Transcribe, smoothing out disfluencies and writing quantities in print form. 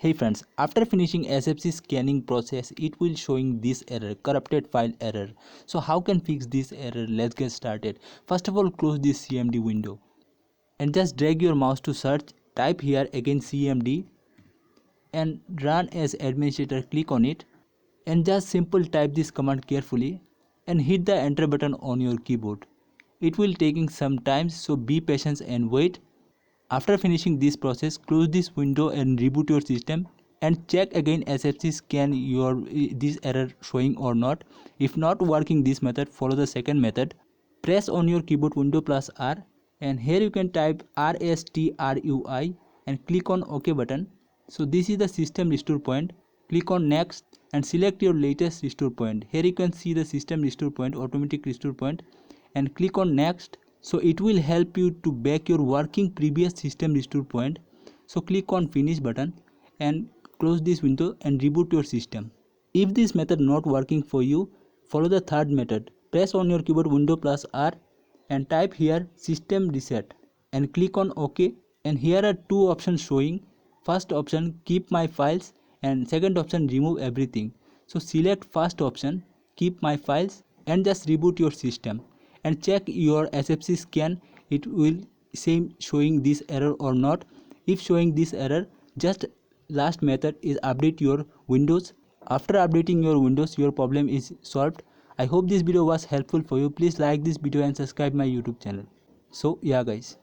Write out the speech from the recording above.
Hey friends, after finishing SFC scanning process, it will showing this error, corrupted file error. So how can fix this error? Let's get started. First of all, close this CMD window and just drag your mouse to search. Type here again CMD and run as administrator. Click on it and just simple type this command carefully and hit the enter button on your keyboard. It will taking some time, so be patient and wait. After finishing this process, close this window and reboot your system and check again SFC scan your this error showing or not. If not working this method, follow the second method. Press on your keyboard window plus R and here you can type RSTRUI and click on OK button. So this is the system restore point. Click on next and select your latest restore point. Here you can see the system restore point, automatic restore point, and click on next. So it will help you to back your working previous system restore point. So click on finish button and close this window and reboot your system. If this method not working for you, follow the third method. Press on your keyboard window plus R and type here system reset and click on OK, and here are two options showing. First option keep my files and second option remove everything. So select first option, keep my files, and just reboot your system and check your SFC scan. It will same showing this error or not. If showing this error, just last method is update your Windows. After updating your Windows, your problem is solved. I hope this video was helpful for you. Please like this video and subscribe my YouTube channel. So yeah guys.